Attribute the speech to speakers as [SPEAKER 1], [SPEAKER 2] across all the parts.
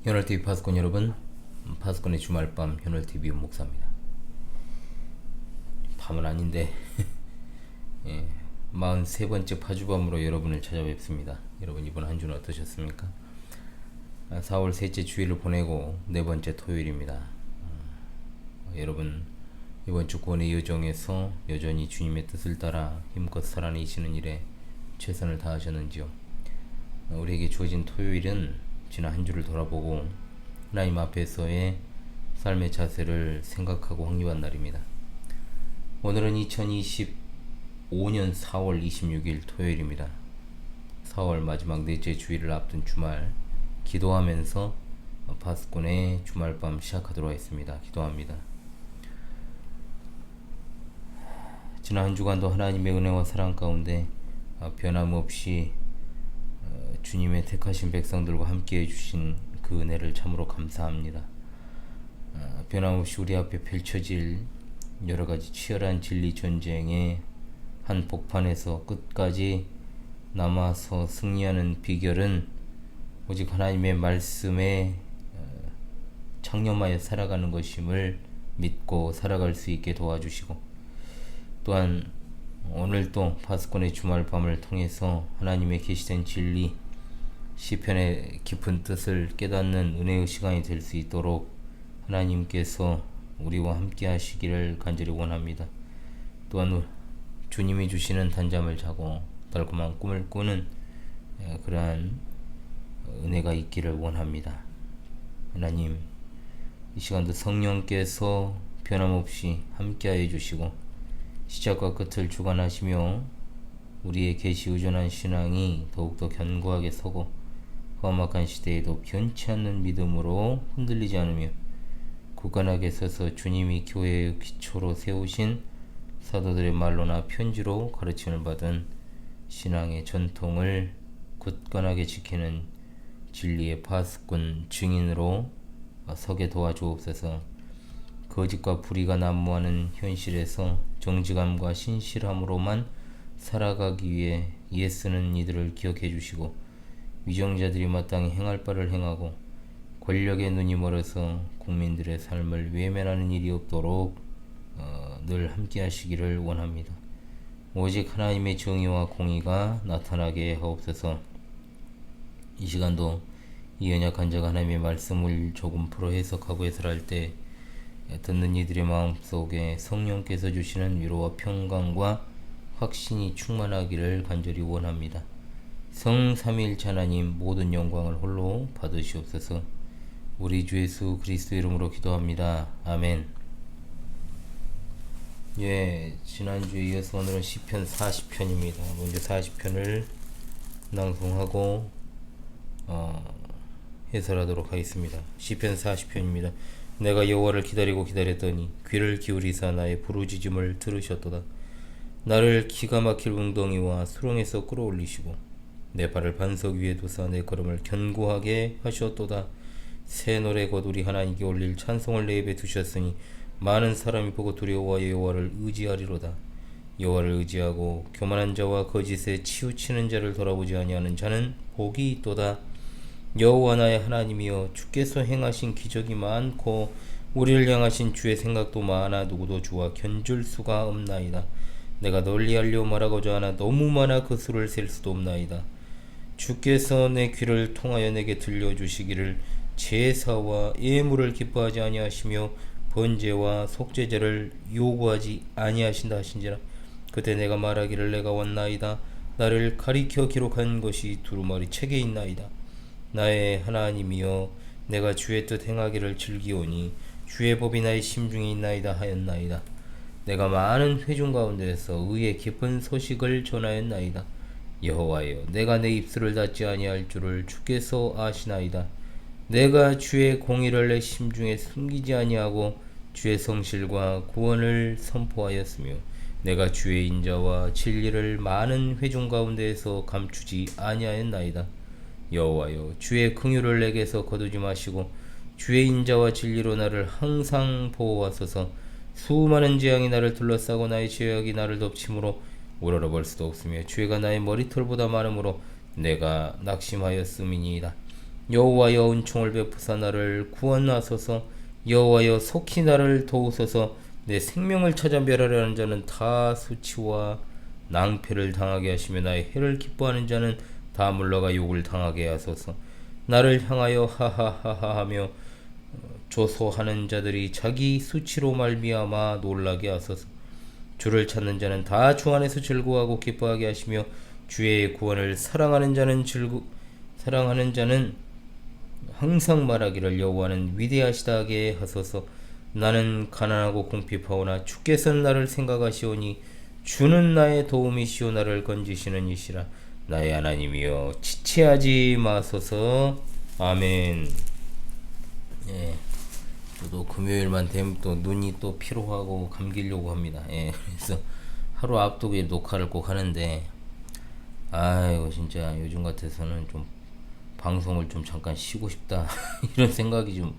[SPEAKER 1] 현월TV 파수꾼 여러분, 파수꾼의 주말밤 현월TV 목사입니다. 밤은 아닌데 43번째 파주밤으로 여러분을 찾아뵙습니다. 여러분 이번 한 주는 어떠셨습니까? 4월 셋째 주일을 보내고 네 번째 토요일입니다. 여러분 이번 주 구원의 여정에서 여전히 주님의 뜻을 따라 힘껏 살아내시는 일에 최선을 다하셨는지요? 우리에게 주어진 토요일은 지난 한 주를 돌아보고 하나님 앞에서의 삶의 자세를 생각하고 확립한 날입니다. 오늘은 2025년 4월 26일 토요일입니다. 4월 마지막 넷째 주일을 앞둔 주말, 기도하면서 파수꾼의 주말밤 시작하도록 하겠습니다. 기도합니다. 지난 한 주간도 하나님의 은혜와 사랑 가운데 변함없이 주님의 택하신 백성들과 함께 해주신 그 은혜를 참으로 감사합니다. 변함없이 우리 앞에 펼쳐질 여러가지 치열한 진리 전쟁의 한 복판에서 끝까지 남아서 승리하는 비결은 오직 하나님의 말씀에 창념하여 살아가는 것임을 믿고 살아갈 수 있게 도와주시고, 또한 오늘도 파수꾼의 주말밤을 통해서 하나님의 계시된 진리, 시편의 깊은 뜻을 깨닫는 은혜의 시간이 될 수 있도록 하나님께서 우리와 함께 하시기를 간절히 원합니다. 또한 주님이 주시는 단잠을 자고 달콤한 꿈을 꾸는 그러한 은혜가 있기를 원합니다. 하나님, 이 시간도 성령께서 변함없이 함께하여 주시고 시작과 끝을 주관하시며 우리의 계시 의존한 신앙이 더욱더 견고하게 서고 험악한 시대에도 변치 않는 믿음으로 흔들리지 않으며 굳건하게 서서 주님이 교회의 기초로 세우신 사도들의 말로나 편지로 가르침을 받은 신앙의 전통을 굳건하게 지키는 진리의 파수꾼 증인으로 서게 도와주옵소서. 거짓과 불의가 난무하는 현실에서 정직함과 신실함으로만 살아가기 위해 애쓰는 이들을 기억해 주시고, 위정자들이 마땅히 행할 바를 행하고 권력의 눈이 멀어서 국민들의 삶을 외면하는 일이 없도록 늘 함께 하시기를 원합니다. 오직 하나님의 정의와 공의가 나타나게 하옵소서. 이 시간도 이 연약한 자가 하나님의 말씀을 조금 풀어 해석하고 해설할 때 듣는 이들의 마음속에 성령께서 주시는 위로와 평강과 확신이 충만하기를 간절히 원합니다. 성삼위일체 하나님, 모든 영광을 홀로 받으시옵소서. 우리 주 예수 그리스도 이름으로 기도합니다. 아멘. 지난주에 이어서 오늘은 시편 40편입니다. 먼저 40편을 낭송하고 해설하도록 하겠습니다. 시편 40편입니다. 내가 여호와를 기다렸더니 귀를 기울이사 나의 부르짖음을 들으셨도다. 나를 기가 막힐 웅덩이와 수렁에서 끌어올리시고 내 발을 반석 위에 두사 내 걸음을 견고하게 하셨도다. 새 노래 곧 우리 하나님께 올릴 찬송을 내 입에 두셨으니 많은 사람이 보고 두려워하여 여호와를 의지하리로다. 여호와를 의지하고 교만한 자와 거짓에 치우치는 자를 돌아보지 아니하는 자는 복이 있도다. 여호와 나의 하나님이여, 주께서 행하신 기적이 많고 우리를 향하신 주의 생각도 많아 누구도 주와 견줄 수가 없나이다. 내가 널리 알려 말하고자 하나 너무 많아 그 수를 셀 수도 없나이다. 주께서 내 귀를 통하여 내게 들려주시기를 제사와 예물을 기뻐하지 아니하시며 번제와 속죄제를 요구하지 아니하신다 하신지라. 그때 내가 말하기를 내가 왔나이다. 나를 가리켜 기록한 것이 두루마리 책에 있나이다. 나의 하나님이여, 내가 주의 뜻 행하기를 즐기오니 주의 법이 나의 심중에 있나이다 하였나이다. 내가 많은 회중 가운데서 의의 깊은 소식을 전하였나이다. 여호와여, 내가 내 입술을 닫지 아니할 줄을 주께서 아시나이다. 내가 주의 공의를 내 심중에 숨기지 아니하고 주의 성실과 구원을 선포하였으며 내가 주의 인자와 진리를 많은 회중 가운데에서 감추지 아니하였나이다. 여호와여, 주의 긍휼을 내게서 거두지 마시고 주의 인자와 진리로 나를 항상 보호하소서. 수많은 재앙이 나를 둘러싸고 나의 죄악이 나를 덮침으로 우러러 볼 수도 없으며 죄가 나의 머리털보다 많으므로 내가 낙심하였음이니이다. 여호와여 은총을 베푸사 나를 구원하소서. 여호와여 속히 나를 도우소서. 내 생명을 찾아 멸하려는 자는 다 수치와 낭패를 당하게 하시며 나의 해를 기뻐하는 자는 다 물러가 욕을 당하게 하소서. 나를 향하여 하하하하 하며 조소하는 자들이 자기 수치로 말미암아 놀라게 하소서. 주를 찾는 자는 다 주 안에서 즐거워하고 기뻐하게 하시며 주의 구원을 사랑하는 자는 항상 말하기를 여호와는 위대하시다 하게 하소서. 나는 가난하고 궁핍하오나 주께서는 나를 생각하시오니 주는 나의 도움이시오 나를 건지시는 이시라. 나의 하나님이여 지체하지 마소서. 아멘. 예. 저도 금요일만 되면 또 눈이 또 피로하고 감기려고 합니다. 예. 그래서 하루 앞두고 녹화를 꼭 하는데 아이고 진짜 요즘 같아서는 좀 방송을 좀 잠깐 쉬고 싶다 이런 생각이 좀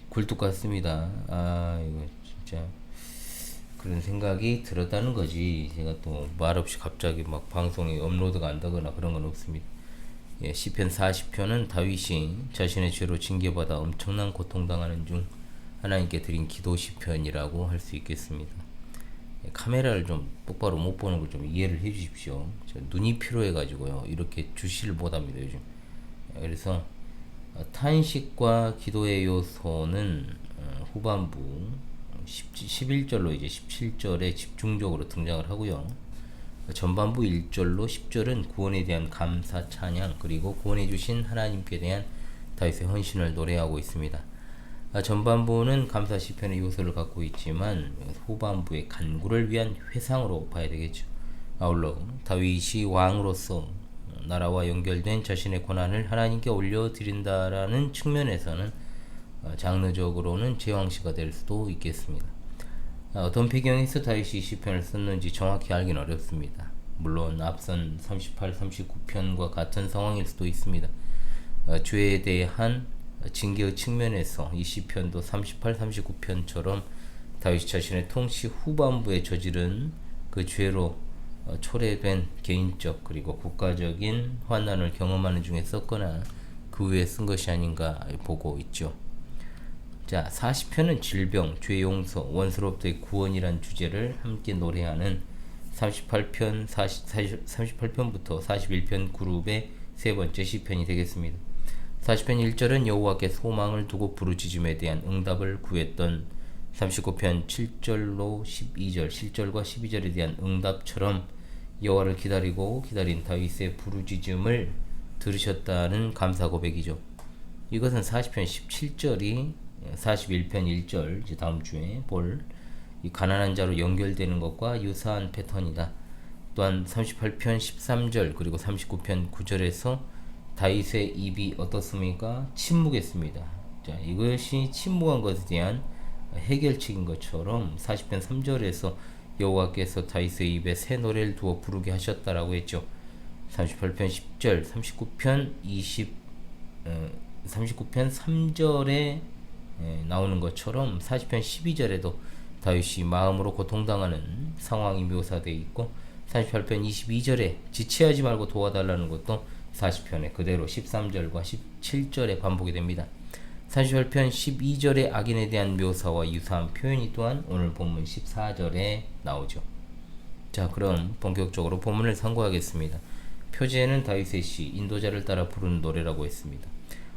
[SPEAKER 1] 굴뚝 같습니다. 아 이거 진짜 그런 생각이 들었다는 거지. 제가 또 말없이 갑자기 막 방송에 업로드가 안 되거나 그런 건 없습니다. 예, 시편 40편은 다윗이 자신의 죄로 징계받아 엄청난 고통당하는 중 하나님께 드린 기도 시편이라고 할 수 있겠습니다. 예, 카메라를 좀 똑바로 못 보는 걸 좀 이해를 해 주십시오. 저 눈이 피로해가지고요. 이렇게 주시를 못합니다 요즘. 그래서 탄식과 기도의 요소는 후반부 11절로 이제 17절에 집중적으로 등장을 하고요. 전반부 1절로 10절은 구원에 대한 감사 찬양 그리고 구원해 주신 하나님께 대한 다윗의 헌신을 노래하고 있습니다. 전반부는 감사 시편의 요소를 갖고 있지만 후반부의 간구를 위한 회상으로 봐야 되겠죠. 아울러 다윗이 왕으로서 나라와 연결된 자신의 권한을 하나님께 올려드린다라는 측면에서는 장르적으로는 제왕시가 될 수도 있겠습니다. 어떤 배경에서 다윗이 시편을 썼는지 정확히 알긴 어렵습니다. 물론 앞선 38, 39편과 같은 상황일 수도 있습니다. 죄에 대한 징계의 측면에서 이 시편도 38, 39편처럼 다윗 자신의 통치 후반부에 저지른 그 죄로 초래된 개인적 그리고 국가적인 환난을 경험하는 중에 썼거나 그 후에 쓴 것이 아닌가 보고 있죠. 자, 40편은 질병, 죄 용서, 원수로부터의 구원이란 주제를 함께 노래하는 38편부터 41편 그룹의 세 번째 시편이 되겠습니다. 40편 1절은 여호와께 소망을 두고 부르짖음에 대한 응답을 구했던 39편 7절로 12절, 7절과 12절에 대한 응답처럼 여호와를 기다린 다윗의 부르짖음을 들으셨다는 감사 고백이죠. 이것은 40편 17절이 41편 1절 이제 다음 주에 볼 이 가난한 자로 연결되는 것과 유사한 패턴이다. 또한 38편 13절 그리고 39편 9절에서 다윗의 입이 어떻습니까? 침묵했습니다. 자, 이것이 침묵한 것에 대한 해결책인 것처럼 40편 3절에서 여호와께서 다윗의 입에 새 노래를 두어 부르게 하셨다라고 했죠. 38편 10절, 39편 3절에 나오는 것처럼 40편 12절에도 다윗이 마음으로 고통당하는 상황이 묘사되어 있고 48편 22절에 지체하지 말고 도와달라는 것도 40편에 그대로 13절과 17절에 반복이 됩니다. 38편 12절의 악인에 대한 묘사와 유사한 표현이 또한 오늘 본문 14절에 나오죠. 자, 그럼 본격적으로 본문을 상고하겠습니다. 표제에는 다윗의 시, 인도자를 따라 부르는 노래라고 했습니다.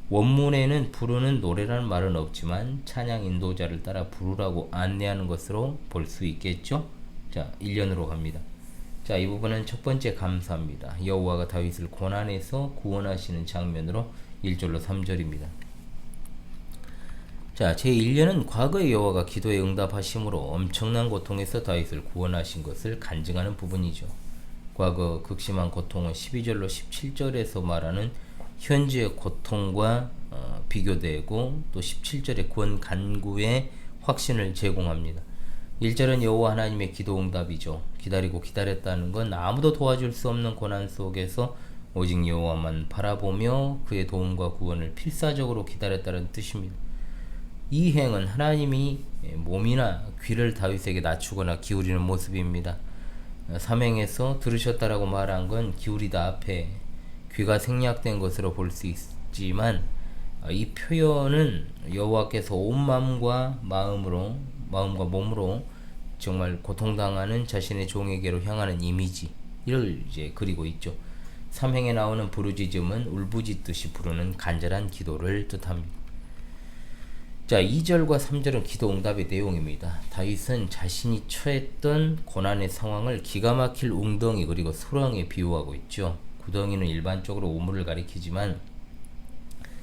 [SPEAKER 1] 원문에는 부르는 노래라는 말은 없지만 찬양 인도자를 따라 부르라고 안내하는 것으로 볼 수 있겠죠. 자, 1년으로 갑니다. 자, 이 부분은 첫 번째 감사입니다. 여호와가 다윗을 고난에서 구원하시는 장면으로 1절로 3절입니다. 자, 제1년은 과거의 여호와가 기도에 응답하심으로 엄청난 고통에서 다윗을 구원하신 것을 간증하는 부분이죠. 과거 극심한 고통은 12절로 17절에서 말하는 현재의 고통과 비교되고 또 17절의 구원 간구의 확신을 제공합니다. 1절은 여호와 하나님의 기도 응답이죠. 기다리고 기다렸다는 건 아무도 도와줄 수 없는 고난 속에서 오직 여호와만 바라보며 그의 도움과 구원을 필사적으로 기다렸다는 뜻입니다. 이 행은 하나님이 몸이나 귀를 다윗에게 낮추거나 기울이는 모습입니다. 삼행에서 들으셨다라고 말한 건 기울이다 앞에 귀가 생략된 것으로 볼 수 없지만 이 표현은 여호와께서 온 마음과 몸으로 정말 고통당하는 자신의 종에게로 향하는 이미지를 이제 그리고 있죠. 삼행에 나오는 부르짖음은 울부짖듯이 부르는 간절한 기도를 뜻합니다. 자, 2절과 3절은 기도 응답의 내용입니다. 다윗은 자신이 처했던 고난의 상황을 기가 막힐 웅덩이 그리고 소랑에 비유하고 있죠. 구덩이는 일반적으로 우물을 가리키지만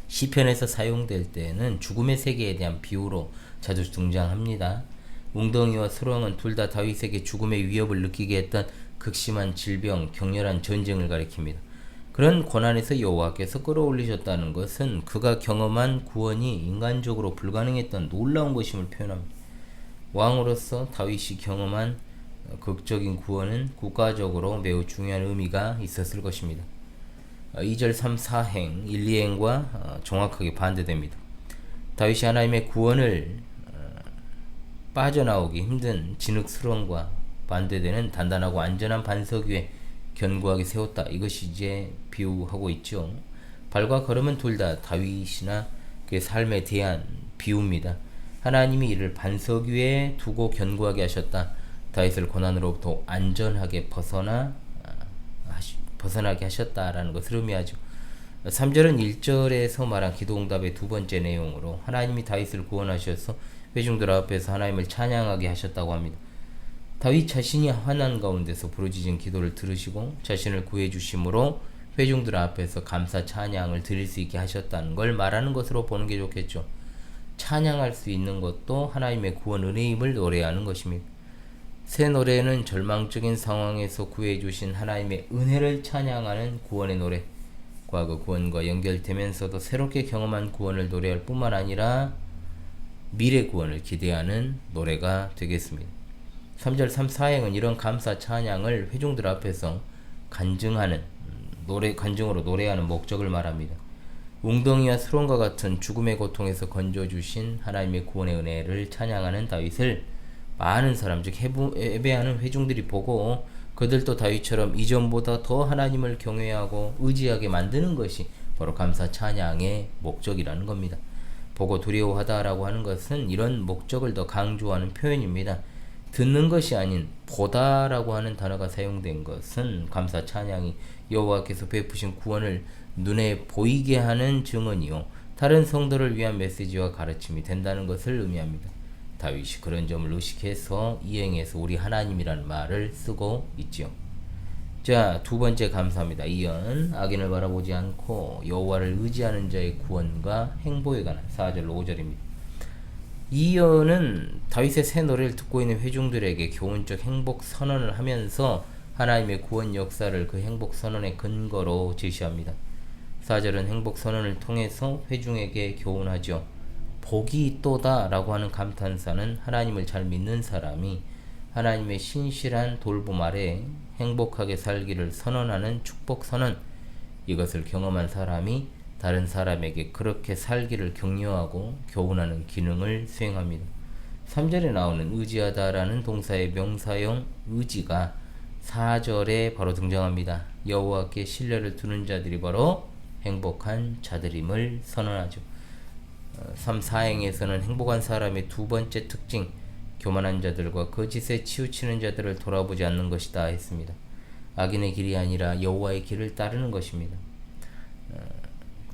[SPEAKER 1] 시편에서 사용될 때는 죽음의 세계에 대한 비유로 자주 등장합니다. 웅덩이와 소랑은 둘 다 다윗에게 죽음의 위협을 느끼게 했던 극심한 질병, 격렬한 전쟁을 가리킵니다. 그런 고난에서 여호와께서 끌어올리셨다는 것은 그가 경험한 구원이 인간적으로 불가능했던 놀라운 것임을 표현합니다. 왕으로서 다윗이 경험한 극적인 구원은 국가적으로 매우 중요한 의미가 있었을 것입니다. 2절 3, 4행, 1, 2행과 정확하게 반대됩니다. 다윗이 하나님의 구원을 빠져나오기 힘든 진흙수렁과 반대되는 단단하고 안전한 반석 위에 견고하게 세웠다. 이것이 이제 비유하고 있죠. 발과 걸음은 둘 다 다윗이나 그의 삶에 대한 비유입니다. 하나님이 이를 반석 위에 두고 견고하게 하셨다. 다윗을 고난으로부터 안전하게 벗어나게 하셨다라는 것을 의미하죠. 3절은 1절에서 말한 기도응답의 두 번째 내용으로 하나님이 다윗을 구원하셔서 회중들 앞에서 하나님을 찬양하게 하셨다고 합니다. 다윗 자신이 환난 가운데서 부르짖은 기도를 들으시고 자신을 구해주심으로 회중들 앞에서 감사 찬양을 드릴 수 있게 하셨다는 걸 말하는 것으로 보는 게 좋겠죠. 찬양할 수 있는 것도 하나님의 구원 은혜임을 노래하는 것입니다. 새 노래는 절망적인 상황에서 구해주신 하나님의 은혜를 찬양하는 구원의 노래, 과거 구원과 연결되면서도 새롭게 경험한 구원을 노래할 뿐만 아니라 미래 구원을 기대하는 노래가 되겠습니다. 3절 3, 4행은 이런 감사 찬양을 회중들 앞에서 간증으로 노래하는 목적을 말합니다. 웅덩이와 수렁과 같은 죽음의 고통에서 건져주신 하나님의 구원의 은혜를 찬양하는 다윗을 많은 사람, 즉 예배하는 회중들이 보고 그들도 다윗처럼 이전보다 더 하나님을 경외하고 의지하게 만드는 것이 바로 감사 찬양의 목적이라는 겁니다. 보고 두려워하다라고 하는 것은 이런 목적을 더 강조하는 표현입니다. 듣는 것이 아닌 보다라고 하는 단어가 사용된 것은 감사 찬양이 여호와께서 베푸신 구원을 눈에 보이게 하는 증언이요 다른 성도를 위한 메시지와 가르침이 된다는 것을 의미합니다. 다윗이 그런 점을 의식해서 이행해서 우리 하나님이라는 말을 쓰고 있죠. 자, 두 번째 감사합니다. 이연 악인을 바라보지 않고 여호와를 의지하는 자의 구원과 행보에 관한 4절 5절입니다. 이연은 다윗의 새 노래를 듣고 있는 회중들에게 교훈적 행복 선언을 하면서 하나님의 구원 역사를 그 행복 선언의 근거로 제시합니다. 4절은 행복 선언을 통해서 회중에게 교훈하죠. 복이 있도다 라고 하는 감탄사는 하나님을 잘 믿는 사람이 하나님의 신실한 돌봄 아래 행복하게 살기를 선언하는 축복 선언, 이것을 경험한 사람이 다른 사람에게 그렇게 살기를 격려하고 교훈하는 기능을 수행합니다. 3절에 나오는 의지하다라는 동사의 명사형 의지가 4절에 바로 등장합니다. 여호와께 신뢰를 두는 자들이 바로 행복한 자들임을 선언하죠. 3, 4행에서는 행복한 사람의 두 번째 특징, 교만한 자들과 거짓에 치우치는 자들을 돌아보지 않는 것이다 했습니다. 악인의 길이 아니라 여호와의 길을 따르는 것입니다.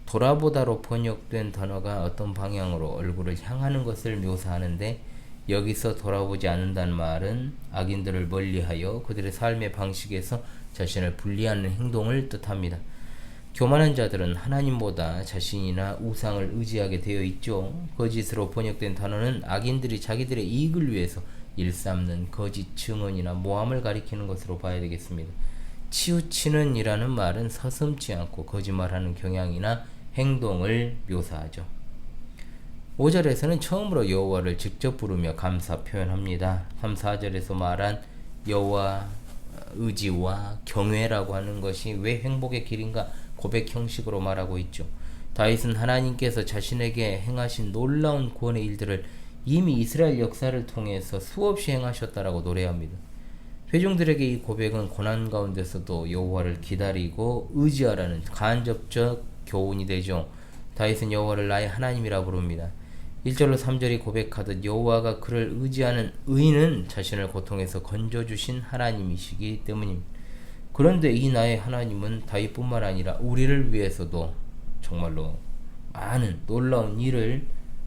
[SPEAKER 1] 돌아보다로 번역된 단어가 어떤 방향으로 얼굴을 향하는 것을 묘사하는데 여기서 돌아보지 않는다는 말은 악인들을 멀리하여 그들의 삶의 방식에서 자신을 분리하는 행동을 뜻합니다. 교만한 자들은 하나님보다 자신이나 우상을 의지하게 되어 있죠. 거짓으로 번역된 단어는 악인들이 자기들의 이익을 위해서 일삼는 거짓 증언이나 모함을 가리키는 것으로 봐야 되겠습니다. 치우치는 이라는 말은 서슴지 않고 거짓말하는 경향이나 행동을 묘사하죠. 5절에서는 처음으로 여호와를 직접 부르며 감사 표현합니다. 3, 4절에서 말한 여호와 의지와 경외라고 하는 것이 왜 행복의 길인가 고백 형식으로 말하고 있죠. 다윗은 하나님께서 자신에게 행하신 놀라운 구원의 일들을 이미 이스라엘 역사를 통해서 수없이 행하셨다라고 노래합니다. 회중들에게 이 고백은 고난 가운데서도 여호와를 기다리고 의지하라는 간접적 교훈이 되죠. 다윗은 여호와를 나의 하나님이라 부릅니다. 1절로 3절이 고백하듯 여호와가 그를 의지하는 의인은 자신을 고통에서 건져주신 하나님이시기 때문입니다. 그런데 이 나의 하나님은 다윗뿐만 아니라 우리를 위해서도 정말로 많은 놀라운 일을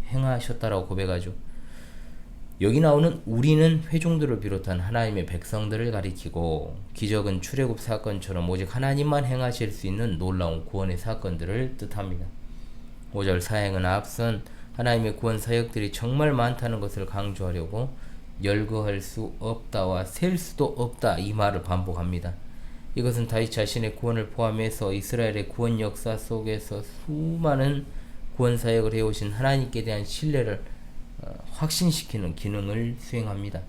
[SPEAKER 1] 행하셨다라고 고백하죠. 여기 나오는 우리는 회중들을 비롯한 하나님의 백성들을 가리키고, 기적은 출애굽 사건처럼 오직 하나님만 행하실 수 있는 놀라운 구원의 사건들을 뜻합니다. 5절 사행은 앞선 하나님의 구원 사역들이 정말 많다는 것을 강조하려고 열거할 수 없다와 셀 수도 없다 이 말을 반복합니다. 이것은 다윗 자신의 구원을 포함해서 이스라엘의 구원 역사 속에서 수많은 구원 사역을 해오신 하나님께 대한 신뢰를 확신시키는 기능을 수행합니다.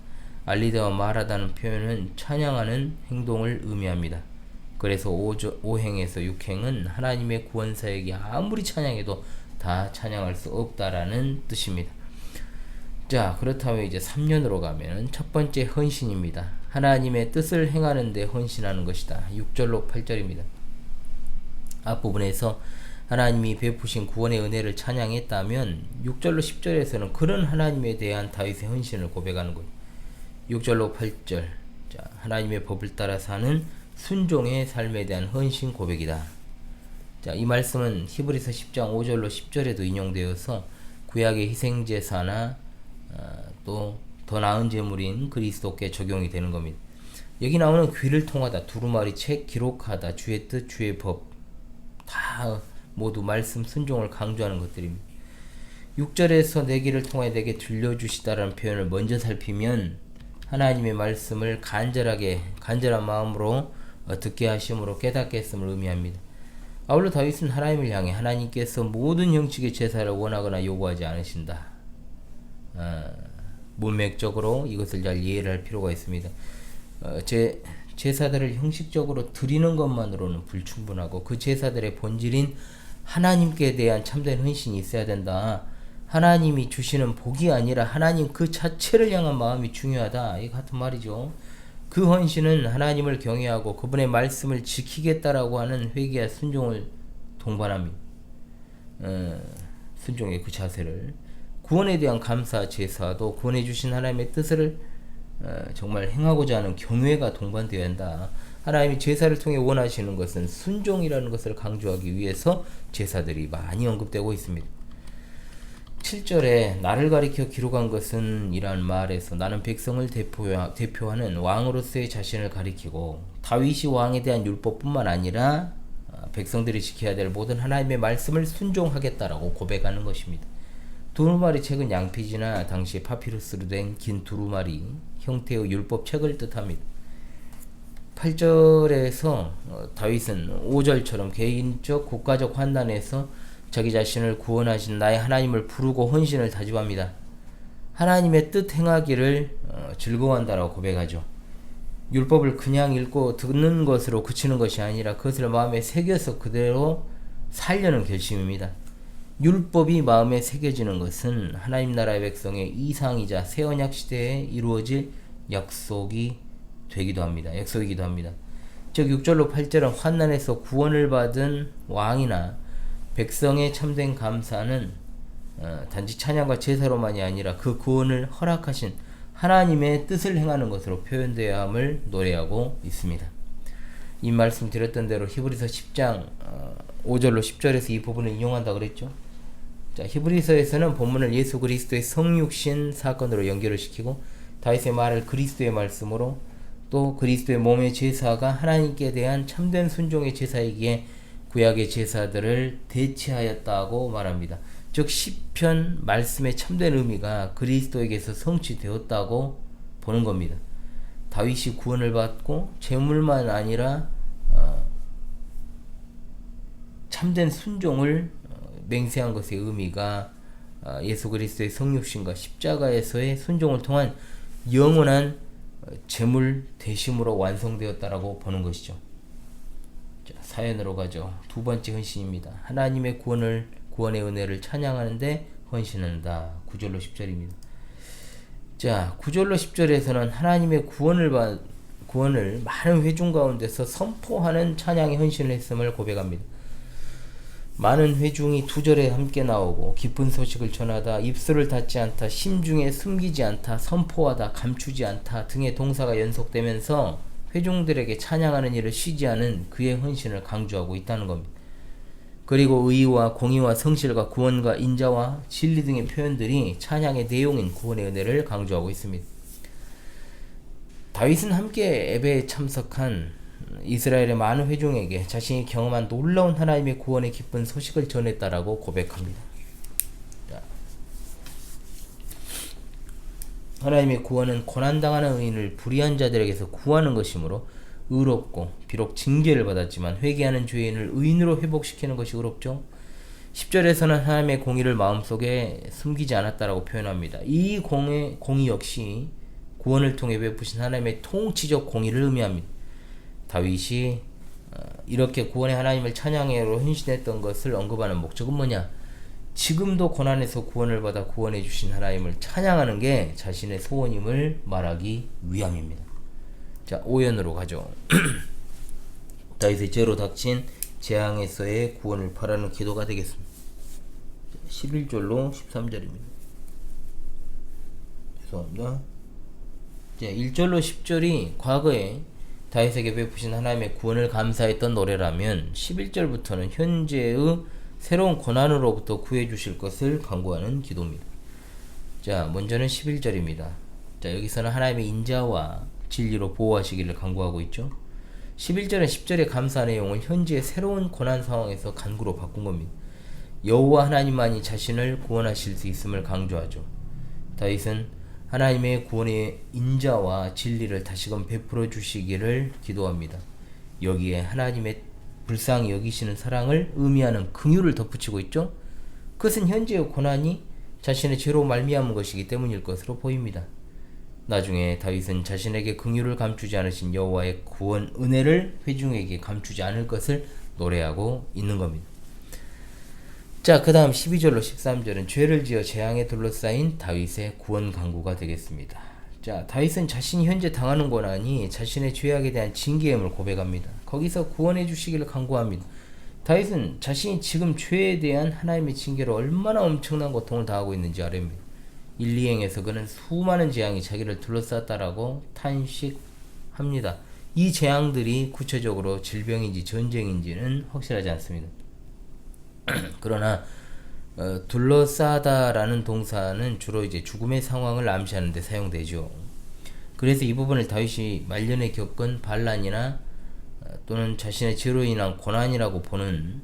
[SPEAKER 1] 알리다와 말하다는 표현은 찬양하는 행동을 의미합니다. 그래서 5행에서 6행은 하나님의 구원 사역이 아무리 찬양해도 다 찬양할 수 없다라는 뜻입니다. 자, 그렇다면 이제 3년으로 가면 첫 번째 헌신입니다. 하나님의 뜻을 행하는 데 헌신하는 것이다. 6절로 8절입니다. 앞부분에서 하나님이 베푸신 구원의 은혜를 찬양했다면 6절로 10절에서는 그런 하나님에 대한 다윗의 헌신을 고백하는 거예요. 6절로 8절, 자, 하나님의 법을 따라 사는 순종의 삶에 대한 헌신 고백이다. 자, 이 말씀은 히브리서 10장 5절로 10절에도 인용되어서 구약의 희생제사나 또 더 나은 제물인 그리스도께 적용이 되는 겁니다. 여기 나오는 귀를 통하다, 두루마리 책, 기록하다, 주의 뜻, 주의 법, 다 모두 말씀 순종을 강조하는 것들입니다. 6절에서 내 귀를 통해 내게 들려주시다라는 표현을 먼저 살피면 하나님의 말씀을 간절한 마음으로 듣게 하심으로 깨닫게 했음을 의미합니다. 아울러 다윗은 하나님을 향해 하나님께서 모든 형식의 제사를 원하거나 요구하지 않으신다. 문맥적으로 이것을 잘 이해를 할 필요가 있습니다. 제사들을 형식적으로 드리는 것만으로는 불충분하고 그 제사들의 본질인 하나님께 대한 참된 헌신이 있어야 된다. 하나님이 주시는 복이 아니라 하나님 그 자체를 향한 마음이 중요하다. 이 같은 말이죠. 그 헌신은 하나님을 경외하고 그분의 말씀을 지키겠다라고 하는 회개와 순종을 동반합니다. 순종의 그 자세를. 구원에 대한 감사 제사도 구원해 주신 하나님의 뜻을 정말 행하고자 하는 경외가 동반되어야 한다. 하나님이 제사를 통해 원하시는 것은 순종이라는 것을 강조하기 위해서 제사들이 많이 언급되고 있습니다. 7절에 나를 가리켜 기록한 것은 이란 말에서 나는 백성을 대표하는 왕으로서의 자신을 가리키고 다윗이 왕에 대한 율법뿐만 아니라 백성들이 지켜야 될 모든 하나님의 말씀을 순종하겠다라고 고백하는 것입니다. 두루마리 책은 양피지나 당시 파피루스로 된 긴 두루마리 형태의 율법책을 뜻합니다. 8절에서 다윗은 5절처럼 개인적 국가적 환난에서 자기 자신을 구원하신 나의 하나님을 부르고 헌신을 다짐합니다. 하나님의 뜻 행하기를 즐거워한다라고 고백하죠. 율법을 그냥 읽고 듣는 것으로 그치는 것이 아니라 그것을 마음에 새겨서 그대로 살려는 결심입니다. 율법이 마음에 새겨지는 것은 하나님 나라의 백성의 이상이자 새 언약 시대에 이루어질 약속이기도 합니다. 즉 6절로 8절은 환난에서 구원을 받은 왕이나 백성의 참된 감사는 단지 찬양과 제사로만이 아니라 그 구원을 허락하신 하나님의 뜻을 행하는 것으로 표현되어야 함을 노래하고 있습니다. 이 말씀 드렸던 대로 히브리서 10장 5절로 10절에서 이 부분을 인용한다 그랬죠. 자, 히브리서에서는 본문을 예수 그리스도의 성육신 사건으로 연결을 시키고 다윗의 말을 그리스도의 말씀으로, 또 그리스도의 몸의 제사가 하나님께 대한 참된 순종의 제사이기에 구약의 제사들을 대체하였다고 말합니다. 즉 시편 말씀의 참된 의미가 그리스도에게서 성취되었다고 보는 겁니다. 다윗이 구원을 받고 제물만 아니라 참된 순종을 맹세한 것의 의미가 예수 그리스도의 성육신과 십자가에서의 순종을 통한 영원한 제물 대심으로 완성되었다라고 보는 것이죠. 자, 사연으로 가죠. 두 번째 헌신입니다. 하나님의 구원의 은혜를 찬양하는데 헌신한다. 9절로 10절입니다. 자, 9절로 10절에서는 하나님의 구원을 많은 회중 가운데서 선포하는 찬양의 헌신을 했음을 고백합니다. 많은 회중이 두 절에 함께 나오고 기쁜 소식을 전하다, 입술을 닫지 않다, 심중에 숨기지 않다, 선포하다, 감추지 않다 등의 동사가 연속되면서 회중들에게 찬양하는 일을 쉬지 않은 그의 헌신을 강조하고 있다는 겁니다. 그리고 의와 공의와 성실과 구원과 인자와 진리 등의 표현들이 찬양의 내용인 구원의 은혜를 강조하고 있습니다. 다윗은 함께 예배에 참석한 이스라엘의 많은 회중에게 자신이 경험한 놀라운 하나님의 구원의 기쁜 소식을 전했다라고 고백합니다. 하나님의 구원은 고난당하는 의인을 불의한 자들에게서 구하는 것이므로 의롭고 비록 징계를 받았지만 회개하는 죄인을 의인으로 회복시키는 것이 의롭죠. 10절에서는 하나님의 공의를 마음속에 숨기지 않았다라고 표현합니다. 이 공의 역시 구원을 통해 베푸신 하나님의 통치적 공의를 의미합니다. 다윗이 이렇게 구원의 하나님을 찬양으로 헌신했던 것을 언급하는 목적은 뭐냐? 지금도 고난에서 구원을 받아 구원해 주신 하나님을 찬양하는 게 자신의 소원임을 말하기 위함입니다. 자, 5연으로 가죠. 다윗의 죄로 닥친 재앙에서의 구원을 바라는 기도가 되겠습니다. 11절로 13절입니다. 죄송합니다. 자, 1절로 10절이 과거에 다윗에게 베푸신 하나님의 구원을 감사했던 노래라면 11절부터는 현재의 새로운 고난으로부터 구해주실 것을 간구하는 기도입니다. 자, 먼저는 11절입니다. 자, 여기서는 하나님의 인자와 진리로 보호하시기를 간구하고 있죠. 11절은 10절의 감사 내용을 현재의 새로운 고난 상황에서 간구로 바꾼 겁니다. 여호와 하나님만이 자신을 구원하실 수 있음을 강조하죠. 다윗은 하나님의 구원의 인자와 진리를 다시금 베풀어 주시기를 기도합니다. 여기에 하나님의 불쌍히 여기시는 사랑을 의미하는 긍휼을 덧붙이고 있죠. 그것은 현재의 고난이 자신의 죄로 말미암은 것이기 때문일 것으로 보입니다. 나중에 다윗은 자신에게 긍휼을 감추지 않으신 여호와의 구원 은혜를 회중에게 감추지 않을 것을 노래하고 있는 겁니다. 자, 그 다음 12절로 13절은 죄를 지어 재앙에 둘러싸인 다윗의 구원 간구가 되겠습니다. 자, 다윗은 자신이 현재 당하는 고난이 자신의 죄악에 대한 징계임을 고백합니다. 거기서 구원해 주시기를 간구합니다. 다윗은 자신이 지금 죄에 대한 하나님의 징계로 얼마나 엄청난 고통을 당하고 있는지 아랍니다. 1, 2행에서 그는 수많은 재앙이 자기를 둘러쌌다라고 탄식합니다. 이 재앙들이 구체적으로 질병인지 전쟁인지는 확실하지 않습니다. 그러나 둘러싸다라는 동사는 주로 이제 죽음의 상황을 암시하는 데 사용되죠. 그래서 이 부분을 다윗이 말년에 겪은 반란이나 또는 자신의 죄로 인한 고난이라고 보는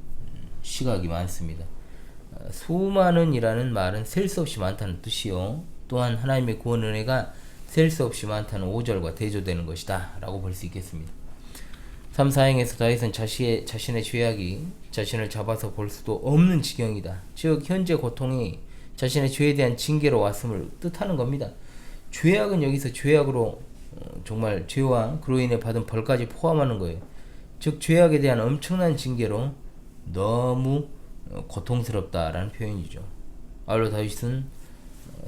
[SPEAKER 1] 시각이 많습니다. 수많은이라는 말은 셀 수 없이 많다는 뜻이요. 또한 하나님의 구원 은혜가 셀 수 없이 많다는 5절과 대조되는 것이다 라고 볼 수 있겠습니다. 3, 4행에서 다윗은 자신의 죄악이 자신을 잡아서 볼 수도 없는 지경이다. 즉 현재 고통이 자신의 죄에 대한 징계로 왔음을 뜻하는 겁니다. 죄악은 여기서 죄악으로 정말 죄와 그로 인해 받은 벌까지 포함하는 거예요. 즉 죄악에 대한 엄청난 징계로 너무 고통스럽다라는 표현이죠. 아울러 다윗은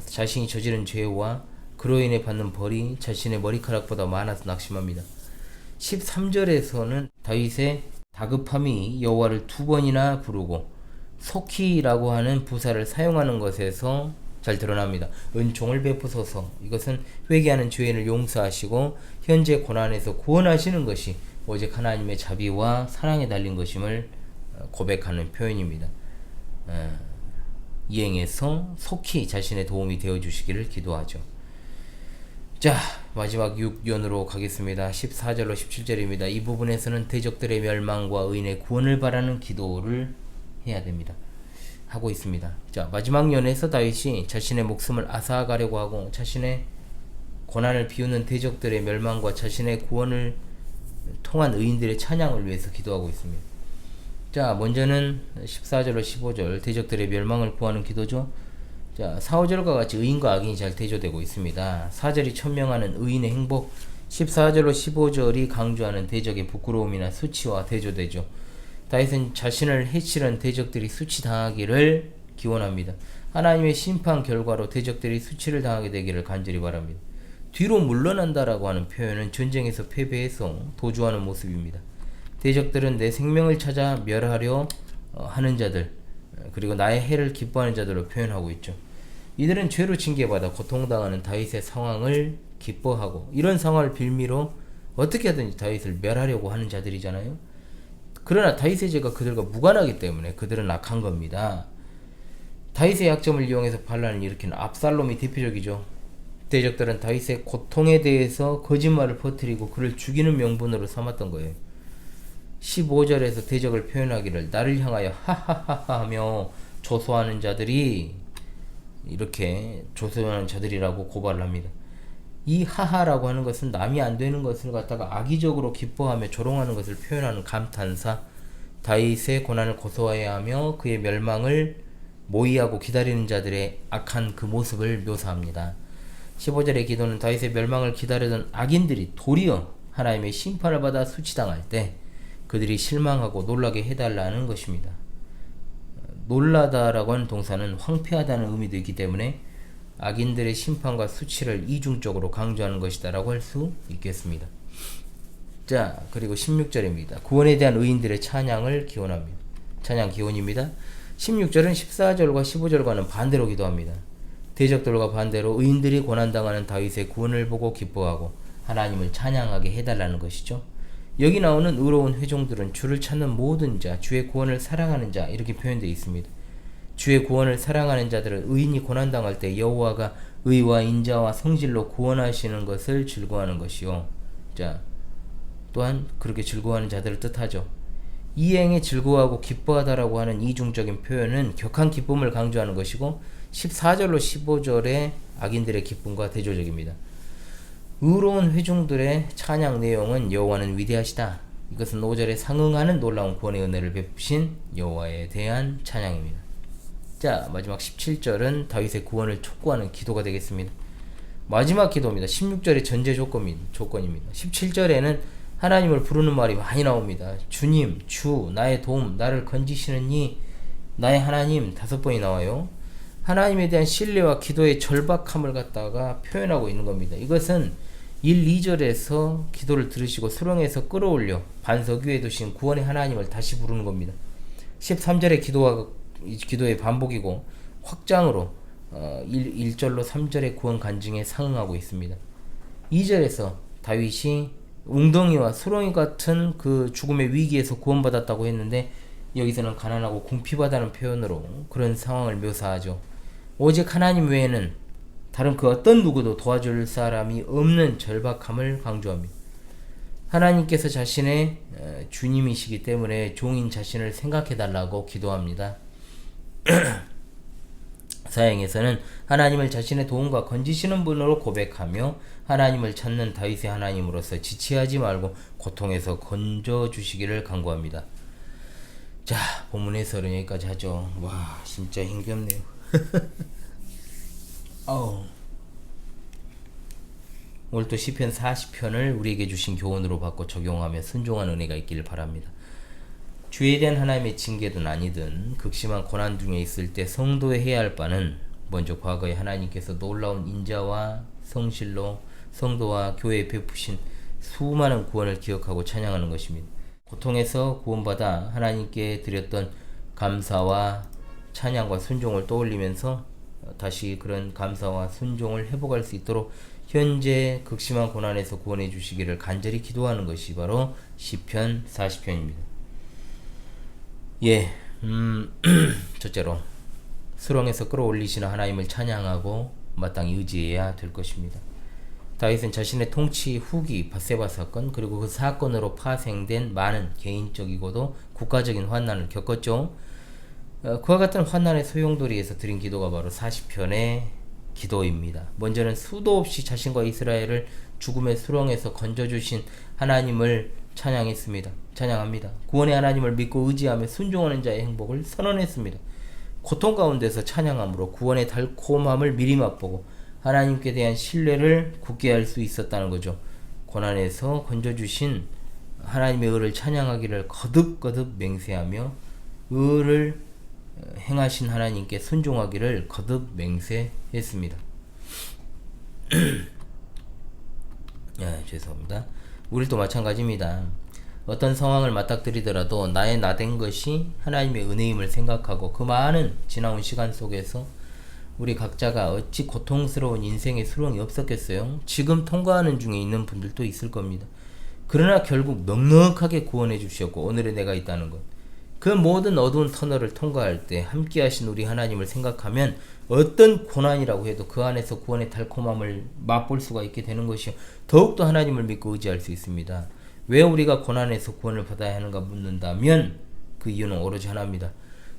[SPEAKER 1] 자신이 저지른 죄와 그로 인해 받는 벌이 자신의 머리카락보다 많아서 낙심합니다. 13절에서는 다윗의 다급함이 여호와를 두 번이나 부르고 속히라고 하는 부사를 사용하는 것에서 잘 드러납니다. 은총을 베푸소서. 이것은 회개하는 죄인을 용서하시고 현재 고난에서 구원하시는 것이 오직 하나님의 자비와 사랑에 달린 것임을 고백하는 표현입니다. 이행에서 속히 자신의 도움이 되어주시기를 기도하죠. 자, 마지막 6연으로 가겠습니다. 14절로 17절입니다. 이 부분에서는 대적들의 멸망과 의인의 구원을 바라는 기도를 해야 됩니다. 하고 있습니다. 자, 마지막 연에서 다윗이 자신의 목숨을 앗아가려고 하고 자신의 고난을 비우는 대적들의 멸망과 자신의 구원을 통한 의인들의 찬양을 위해서 기도하고 있습니다. 자, 먼저는 14절로 15절 대적들의 멸망을 구하는 기도죠. 자, 4, 5절과 같이 의인과 악인이 잘 대조되고 있습니다. 4절이 천명하는 의인의 행복, 14절로 15절이 강조하는 대적의 부끄러움이나 수치와 대조되죠. 다윗은 자신을 해치는 대적들이 수치당하기를 기원합니다. 하나님의 심판 결과로 대적들이 수치를 당하게 되기를 간절히 바랍니다. 뒤로 물러난다라고 하는 표현은 전쟁에서 패배해서 도주하는 모습입니다. 대적들은 내 생명을 찾아 멸하려 하는 자들, 그리고 나의 해를 기뻐하는 자들로 표현하고 있죠. 이들은 죄로 징계받아 고통당하는 다윗의 상황을 기뻐하고, 이런 상황을 빌미로 어떻게 하든지 다윗을 멸하려고 하는 자들이잖아요. 그러나 다윗의 죄가 그들과 무관하기 때문에 그들은 악한 겁니다. 다윗의 약점을 이용해서 반란을 일으키는 압살롬이 대표적이죠. 대적들은 다윗의 고통에 대해서 거짓말을 퍼뜨리고 그를 죽이는 명분으로 삼았던 거예요. 15절에서 대적을 표현하기를 나를 향하여 하하하하 하며 조소하는 자들이, 이렇게 조소하는 자들이라고 고발을 합니다. 이 하하라고 하는 것은 남이 안 되는 것을 갖다가 악의적으로 기뻐하며 조롱하는 것을 표현하는 감탄사, 다윗의 고난을 고소해야 하며 그의 멸망을 모의하고 기다리는 자들의 악한 그 모습을 묘사합니다. 15절의 기도는 다윗의 멸망을 기다리던 악인들이 도리어 하나님의 심판을 받아 수치당할 때 그들이 실망하고 놀라게 해달라는 것입니다. 놀라다라고 하는 동사는 황폐하다는 의미도 있기 때문에 악인들의 심판과 수치를 이중적으로 강조하는 것이다 라고 할 수 있겠습니다. 자, 그리고 16절입니다. 구원에 대한 의인들의 찬양을 기원합니다. 찬양 기원입니다. 16절은 14절과 15절과는 반대로 기도합니다. 대적들과 반대로 의인들이 고난당하는 다윗의 구원을 보고 기뻐하고 하나님을 찬양하게 해달라는 것이죠. 여기 나오는 의로운 회종들은 주를 찾는 모든 자, 주의 구원을 사랑하는 자, 이렇게 표현되어 있습니다. 주의 구원을 사랑하는 자들은 의인이 고난당할 때 여호와가 의와 인자와 성질로 구원하시는 것을 즐거워하는 것이요. 자, 또한 그렇게 즐거워하는 자들을 뜻하죠. 이행에 즐거워하고 기뻐하다라고 하는 이중적인 표현은 격한 기쁨을 강조하는 것이고, 14절로 15절의 악인들의 기쁨과 대조적입니다. 의로운 회중들의 찬양 내용은 여호와는 위대하시다. 이것은 5절에 상응하는 놀라운 구원의 은혜를 베푸신 여호와에 대한 찬양입니다. 자, 마지막 17절은 다윗의 구원을 촉구하는 기도가 되겠습니다. 마지막 기도입니다. 16절의 전제 조건입니다. 17절에는 하나님을 부르는 말이 많이 나옵니다. 주님, 주, 나의 도움, 나를 건지시는 이, 나의 하나님, 5번이 나와요. 하나님에 대한 신뢰와 기도의 절박함을 갖다가 표현하고 있는 겁니다. 이것은 1, 2절에서 기도를 들으시고 수렁에서 끌어올려 반석 위에 두신 구원의 하나님을 다시 부르는 겁니다. 13절의 기도의 반복이고 확장으로 1절로 3절의 구원 간증에 상응하고 있습니다. 2절에서 다윗이 웅덩이와 수렁이 같은 그 죽음의 위기에서 구원받았다고 했는데, 여기서는 가난하고 궁핍하다는 표현으로 그런 상황을 묘사하죠. 오직 하나님 외에는 다른 그 어떤 누구도 도와줄 사람이 없는 절박함을 강조합니다. 하나님께서 자신의 주님이시기 때문에 종인 자신을 생각해달라고 기도합니다. 사행에서는 하나님을 자신의 도움과 건지시는 분으로 고백하며 하나님을 찾는 다윗의 하나님으로서 지체하지 말고 고통에서 건져주시기를 간구합니다. 자, 본문 해설은 여기까지 하죠. 와, 진짜 힘겹네요. 오늘 또 시편 40편을 우리에게 주신 교훈으로 받고 적용하며 순종한 은혜가 있기를 바랍니다. 죄에 대한 하나님의 징계든 아니든 극심한 고난 중에 있을 때 성도에 해야 할 바는 먼저 과거에 하나님께서 놀라운 인자와 성실로 성도와 교회에 베푸신 수많은 구원을 기억하고 찬양하는 것입니다. 고통에서 구원받아 하나님께 드렸던 감사와 찬양과 순종을 떠올리면서 다시 그런 감사와 순종을 회복할 수 있도록 현재 극심한 고난에서 구원해 주시기를 간절히 기도하는 것이 바로 시편 40편입니다. 예, 첫째로 수렁에서 끌어올리시는 하나님을 찬양하고 마땅히 의지해야 될 것입니다. 다윗은 자신의 통치 후기 밧세바 사건, 그리고 그 사건으로 파생된 많은 개인적이고도 국가적인 환난을 겪었죠. 그와 같은 환난의 소용돌이에서 드린 기도가 바로 40편의 기도입니다. 먼저는 수도 없이 자신과 이스라엘을 죽음의 수렁에서 건져주신 하나님을 찬양합니다. 구원의 하나님을 믿고 의지하며 순종하는 자의 행복을 선언했습니다. 고통 가운데서 찬양함으로 구원의 달콤함을 미리 맛보고 하나님께 대한 신뢰를 굳게 할 수 있었다는 거죠. 고난에서 건져주신 하나님의 의를 찬양하기를 거듭거듭 맹세하며 의를 행하신 하나님께 순종하기를 거듭 맹세했습니다. 죄송합니다. 우리도 마찬가지입니다. 어떤 상황을 맞닥뜨리더라도 나의 나된 것이 하나님의 은혜임을 생각하고 그 많은 지나온 시간 속에서 우리 각자가 어찌 고통스러운 인생의 수렁이 없었겠어요? 지금 통과하는 중에 있는 분들도 있을 겁니다. 그러나 결국 넉넉하게 구원해 주셨고 오늘의 내가 있다는 것. 그 모든 어두운 터널을 통과할 때 함께 하신 우리 하나님을 생각하면 어떤 고난이라고 해도 그 안에서 구원의 달콤함을 맛볼 수가 있게 되는 것이요. 더욱더 하나님을 믿고 의지할 수 있습니다. 왜 우리가 고난에서 구원을 받아야 하는가 묻는다면 그 이유는 오로지 하나입니다.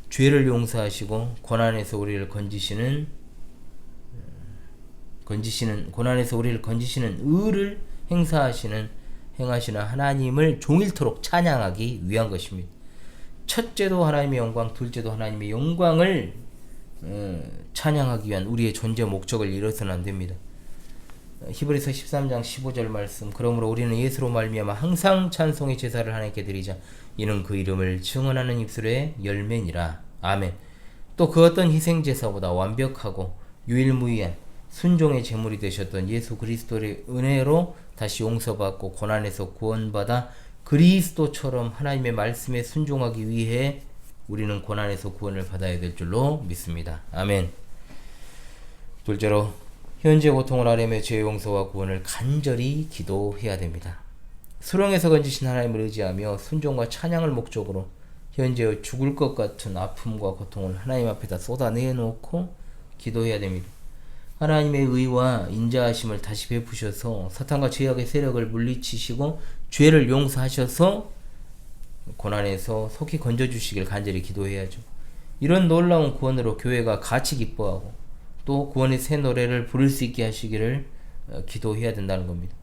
[SPEAKER 1] 죄를 용서하시고 고난에서 우리를 고난에서 우리를 건지시는 의를 행하시는 하나님을 종일토록 찬양하기 위한 것입니다. 첫째도 하나님의 영광, 둘째도 하나님의 영광을 찬양하기 위한 우리의 존재 목적을 잃어서는 안 됩니다. 히브리서 13장 15절 말씀. 그러므로 우리는 예수로 말미암아 항상 찬송의 제사를 하나님께 드리자. 이는 그 이름을 증언하는 입술의 열매니라. 아멘. 또 그 어떤 희생 제사보다 완벽하고 유일무이한 순종의 제물이 되셨던 예수 그리스도의 은혜로 다시 용서받고 고난에서 구원받아 그리스도처럼 하나님의 말씀에 순종하기 위해 우리는 고난에서 구원을 받아야 될 줄로 믿습니다. 아멘. 둘째로 현재 고통을 앓으며 죄 용서와 구원을 간절히 기도해야 됩니다. 수렁에서 건지신 하나님을 의지하며 순종과 찬양을 목적으로 현재의 죽을 것 같은 아픔과 고통을 하나님 앞에다 쏟아내놓고 기도해야 됩니다. 하나님의 의와 인자하심을 다시 베푸셔서 사탄과 죄악의 세력을 물리치시고 죄를 용서하셔서 고난에서 속히 건져주시길 간절히 기도해야죠. 이런 놀라운 구원으로 교회가 같이 기뻐하고 또 구원의 새 노래를 부를 수 있게 하시기를 기도해야 된다는 겁니다.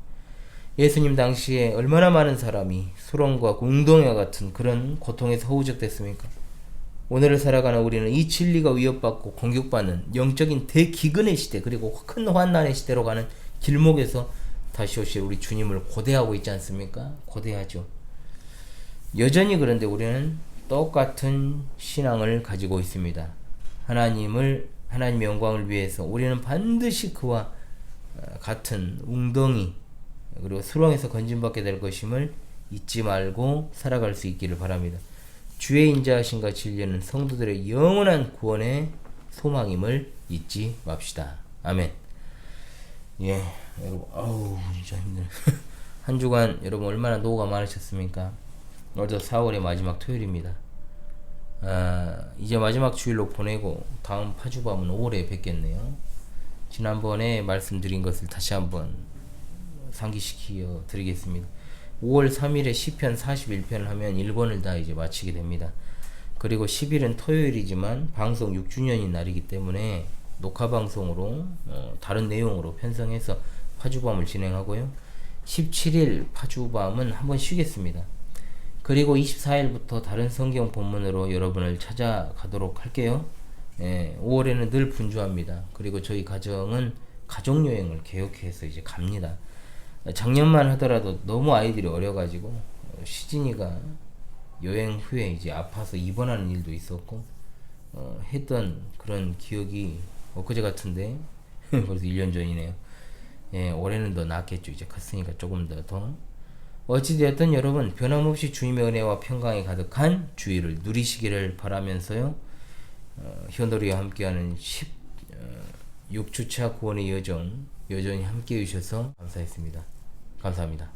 [SPEAKER 1] 예수님 당시에 얼마나 많은 사람이 수렁과 웅덩이와 같은 그런 고통에서 허우적댔습니까? 오늘을 살아가는 우리는 이 진리가 위협받고 공격받는 영적인 대기근의 시대 그리고 큰 환난의 시대로 가는 길목에서 다시 오실 우리 주님을 고대하고 있지 않습니까? 고대하죠. 여전히 그런데 우리는 똑같은 신앙을 가지고 있습니다. 하나님의 영광을 위해서 우리는 반드시 그와 같은 웅덩이 그리고 수렁에서 건짐받게 될 것임을 잊지 말고 살아갈 수 있기를 바랍니다. 주의 인자하심과 진리는 성도들의 영원한 구원의 소망임을 잊지 맙시다. 아멘. 예, 여러분, 진짜 힘드네. 한 주간 여러분 얼마나 노고가 많으셨습니까? 오늘도 4월의 마지막 토요일입니다. 이제 마지막 주일로 보내고 다음 파주밤은 5월에 뵙겠네요. 지난번에 말씀드린 것을 다시 한번 상기시켜 드리겠습니다. 5월 3일에 시편 41편을 하면 1권을 다 이제 마치게 됩니다. 그리고 10일은 토요일이지만 방송 6주년인 날이기 때문에 녹화 방송으로 다른 내용으로 편성해서 파주밤을 진행하고요. 17일 파주밤은 한번 쉬겠습니다. 그리고 24일부터 다른 성경 본문으로 여러분을 찾아가도록 할게요. 5월에는 늘 분주합니다. 그리고 저희 가정은 가족여행을 계획해서 이제 갑니다. 작년만 하더라도 너무 아이들이 어려가지고 시진이가 여행 후에 이제 아파서 입원하는 일도 있었고 했던 그런 기억이 엊그제 같은데 벌써 1년 전이네요. 올해는 더 낫겠죠. 이제 컸으니까 조금 더 어찌되었든 여러분 변함없이 주님의 은혜와 평강이 가득한 주일을 누리시기를 바라면서요. 현도리와 함께하는 16주차 구원의 여정 여전히 함께해 주셔서 감사했습니다. 감사합니다.